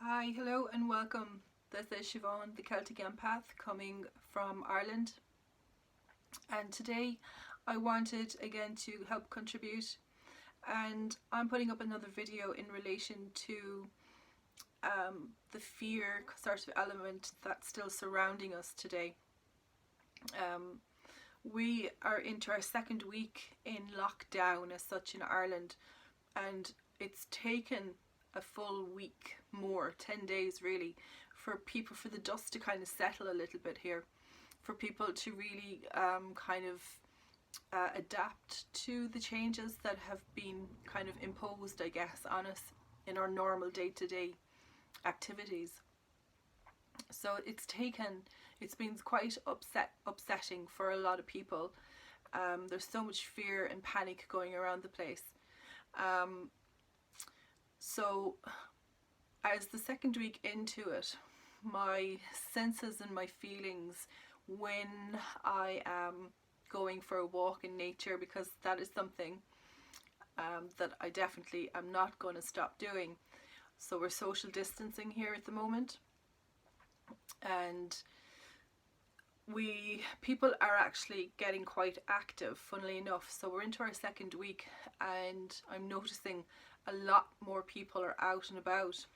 Hi, hello and welcome. This is Siobhán, the Celtic Empath, coming from Ireland. And today I wanted again to help contribute, and I'm putting up another video in relation to the fear sort of element that's still surrounding us today. We are into our second week in lockdown as such in Ireland, and it's taken a full week more, 10 days really, for the dust to kind of settle a little bit here, for people to really adapt to the changes that have been kind of imposed, I guess, on us in our normal day-to-day activities. So it's been quite upsetting for a lot of people. There's so much fear and panic going around the place. So as the second week into it, my senses and my feelings when I am going for a walk in nature, because that is something that I definitely am not going to stop doing. So we're social distancing here at the moment, and people are actually getting quite active, funnily enough. So we're into our second week, and I'm noticing a lot more people are out and about,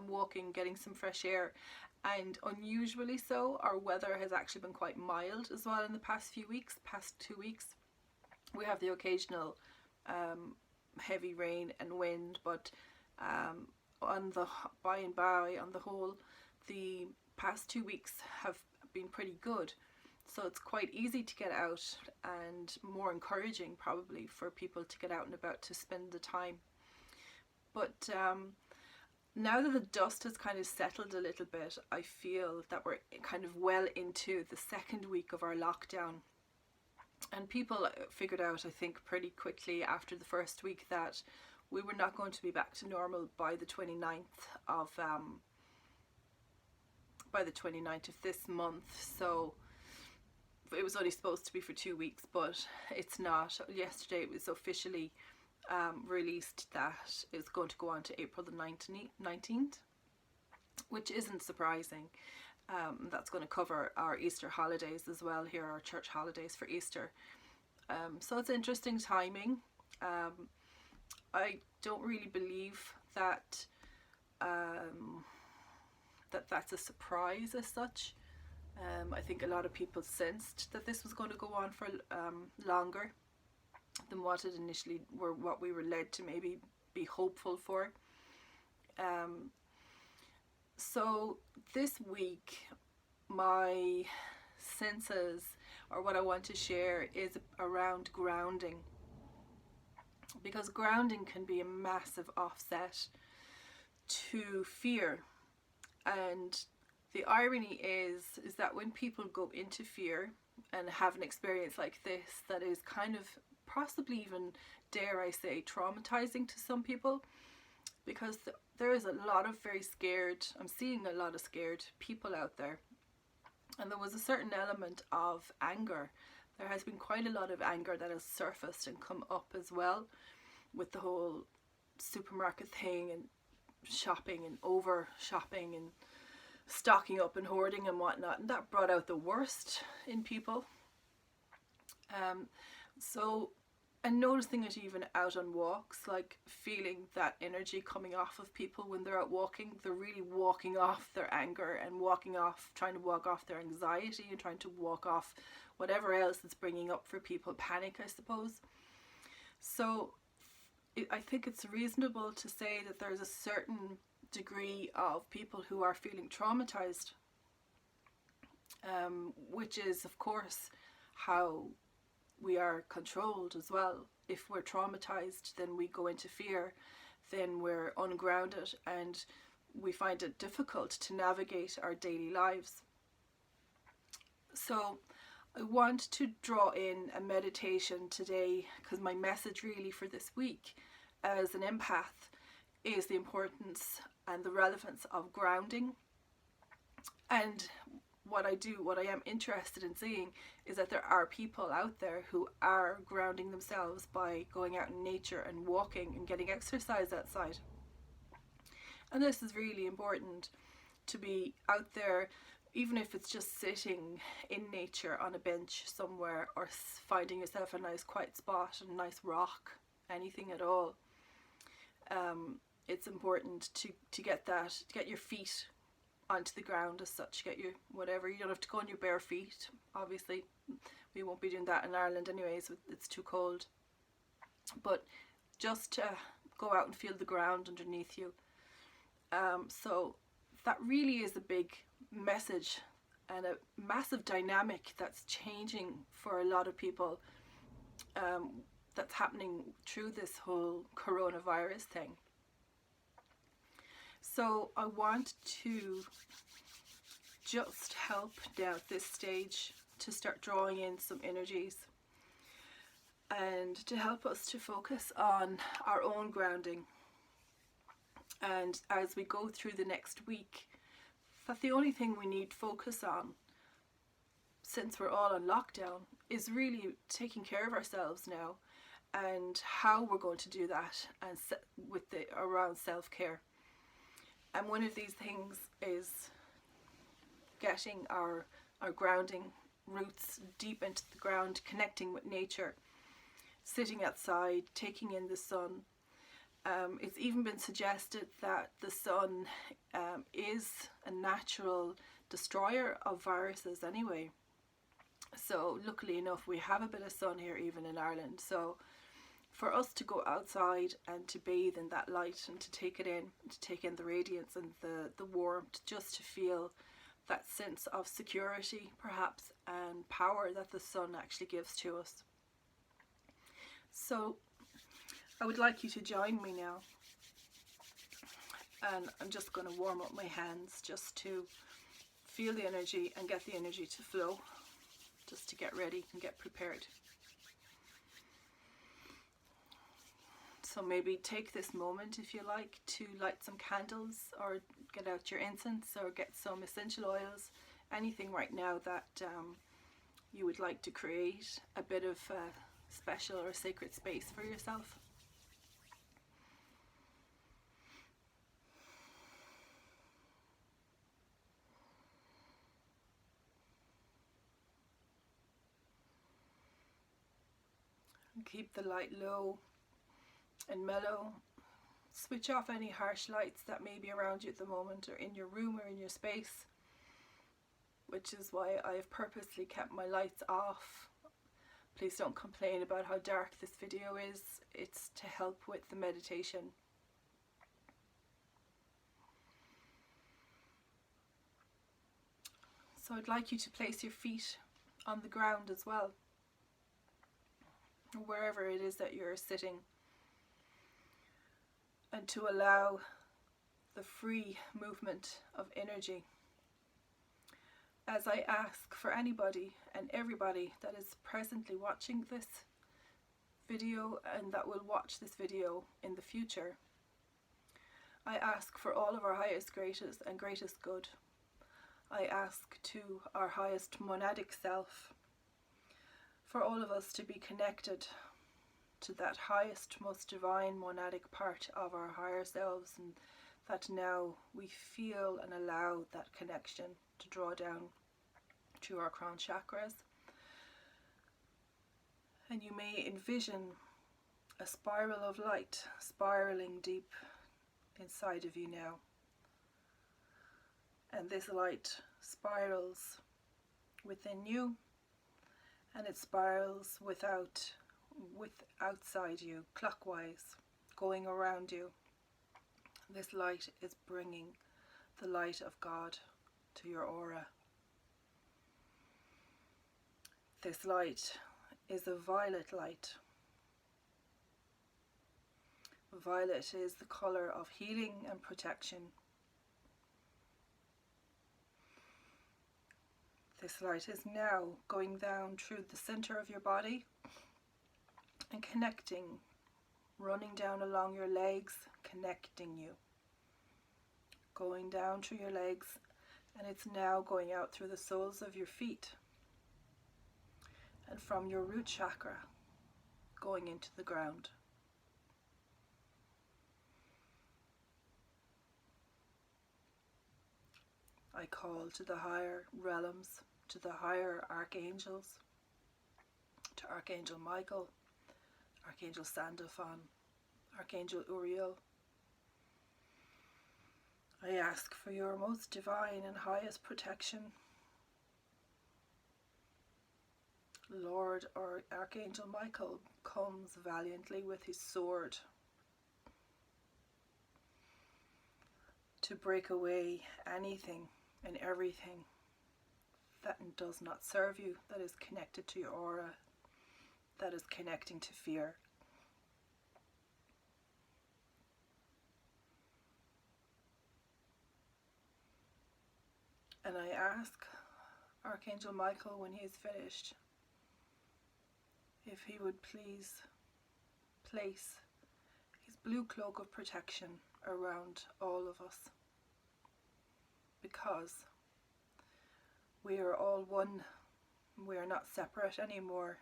walking, getting some fresh air, and unusually so, our weather has actually been quite mild as well in the past 2 weeks. We have the occasional heavy rain and wind, but on the whole, the past 2 weeks have been pretty good. So it's quite easy to get out, and more encouraging probably for people to get out and about to spend the time. But now that the dust has kind of settled a little bit, I feel that we're kind of well into the second week of our lockdown. And people figured out, I think, pretty quickly after the first week that we were not going to be back to normal by the 29th of this month. So it was only supposed to be for 2 weeks, but it's not. Yesterday it was officially released that it's going to go on to April the 19th, which isn't surprising. That's going to cover our Easter holidays as well here, our church holidays for Easter. So it's interesting timing. I don't really believe that that's a surprise as such. I think a lot of people sensed that this was going to go on for longer than what we were led to maybe be hopeful for. So this week, my senses, or what I want to share, is around grounding, because grounding can be a massive offset to fear. And the irony is that when people go into fear and have an experience like this, that is kind of possibly even, dare I say, traumatizing to some people, because there is a lot of I'm seeing a lot of scared people out there. And there was a certain element of anger. There has been quite a lot of anger that has surfaced and come up as well, with the whole supermarket thing and shopping and over shopping and stocking up and hoarding and whatnot, and that brought out the worst in people. And noticing it even out on walks, like feeling that energy coming off of people when they're out walking. They're really walking off their anger and trying to walk off their anxiety and trying to walk off whatever else is bringing up for people panic, I suppose. So I think it's reasonable to say that there's a certain degree of people who are feeling traumatized, which is of course how we are controlled as well. If we're traumatized, then we go into fear, then we're ungrounded, and we find it difficult to navigate our daily lives. So I want to draw in a meditation today, because my message really for this week as an empath is the importance and the relevance of grounding. And what I am interested in seeing is that there are people out there who are grounding themselves by going out in nature and walking and getting exercise outside. And this is really important, to be out there, even if it's just sitting in nature on a bench somewhere, or finding yourself a nice quiet spot, a nice rock, anything at all. It's important to get your feet onto the ground as such, get your whatever. You don't have to go on your bare feet, obviously. We won't be doing that in Ireland anyways, it's too cold. But just to go out and feel the ground underneath you. So that really is a big message and a massive dynamic that's changing for a lot of people, that's happening through this whole coronavirus thing. So I want to just help now at this stage to start drawing in some energies, and to help us to focus on our own grounding. And as we go through the next week, that the only thing we need focus on, since we're all on lockdown, is really taking care of ourselves now, and how we're going to do that, and around self-care. And one of these things is getting our grounding roots deep into the ground, connecting with nature, sitting outside, taking in the sun. It's even been suggested that the sun is a natural destroyer of viruses anyway. So luckily enough, we have a bit of sun here even in Ireland. So for us to go outside and to bathe in that light, and to take it in, to take in the radiance and the warmth, just to feel that sense of security perhaps, and power that the sun actually gives to us. So I would like you to join me now, and I'm just going to warm up my hands just to feel the energy and get the energy to flow, just to get ready and get prepared. So maybe take this moment, if you like, to light some candles, or get out your incense, or get some essential oils, anything right now that you would like to create a bit of special or sacred space for yourself. And keep the light low and mellow. Switch off any harsh lights that may be around you at the moment, or in your room or in your space, which is why I've purposely kept my lights off. Please don't complain about how dark this video is. It's to help with the meditation. So I'd like you to place your feet on the ground as well, wherever it is that you're sitting, and to allow the free movement of energy. As I ask for anybody and everybody that is presently watching this video, and that will watch this video in the future, I ask for all of our highest, greatest and greatest good. I ask to our highest monadic self, for all of us to be connected to that highest, most divine monadic part of our higher selves, and that now we feel and allow that connection to draw down through our crown chakras. And you may envision a spiral of light spiraling deep inside of you now. And this light spirals within you, and it spirals outside you, clockwise, going around you. This light is bringing the light of God to your aura. This light is a violet light. Violet is the color of healing and protection. This light is now going down through the center of your body and connecting, running down along your legs, connecting you, going down through your legs, and it's now going out through the soles of your feet, and from your root chakra going into the ground. I call to the higher realms, to the higher archangels, to Archangel Michael, Archangel Sandalphon, Archangel Uriel. I ask for your most divine and highest protection. Lord, or Archangel Michael comes valiantly with his sword to break away anything and everything that does not serve you, that is connected to your aura, that is connecting to fear. And I ask Archangel Michael, when he is finished, if he would please place his blue cloak of protection around all of us, because we are all one. We are not separate anymore.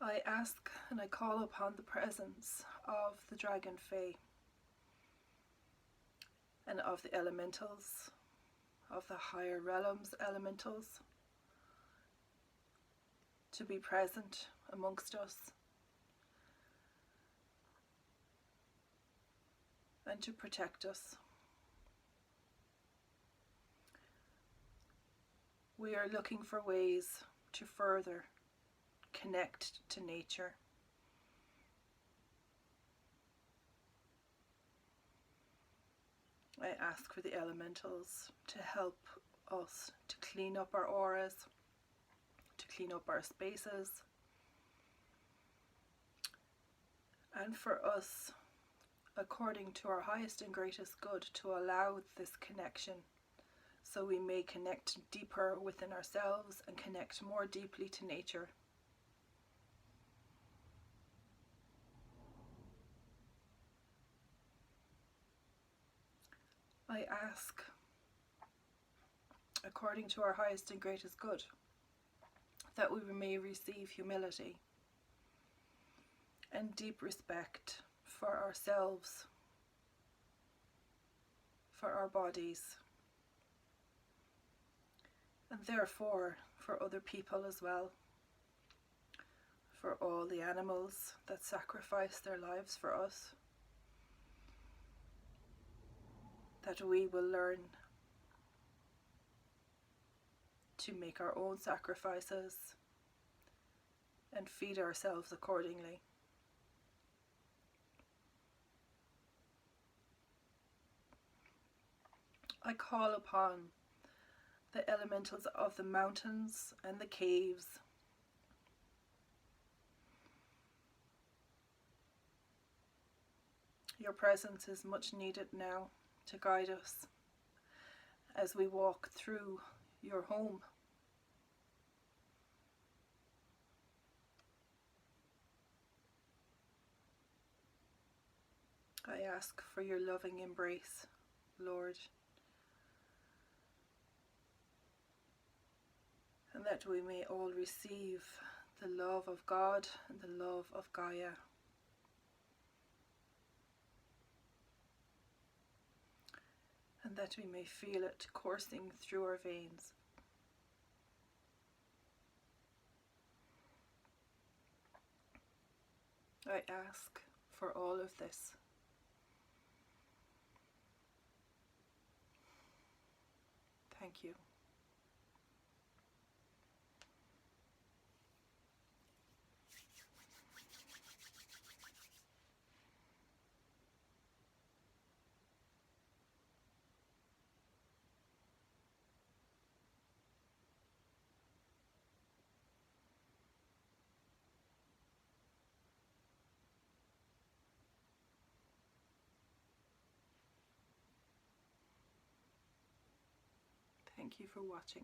I ask and I call upon the presence of the Dragon Fae and of the elementals, of the higher realms elementals, to be present amongst us and to protect us. We are looking for ways to further connect to nature. I ask for the elementals to help us to clean up our auras, to clean up our spaces, and for us, according to our highest and greatest good, to allow this connection so we may connect deeper within ourselves and connect more deeply to nature. I ask, according to our highest and greatest good, that we may receive humility and deep respect for ourselves, for our bodies, and therefore for other people as well, for all the animals that sacrifice their lives for us, that we will learn to make our own sacrifices and feed ourselves accordingly. I call upon the elementals of the mountains and the caves, your presence is much needed now to guide us as we walk through your home. I ask for your loving embrace, Lord, and that we may all receive the love of God and the love of Gaia. And that we may feel it coursing through our veins. I ask for all of this. Thank you. Thank you for watching.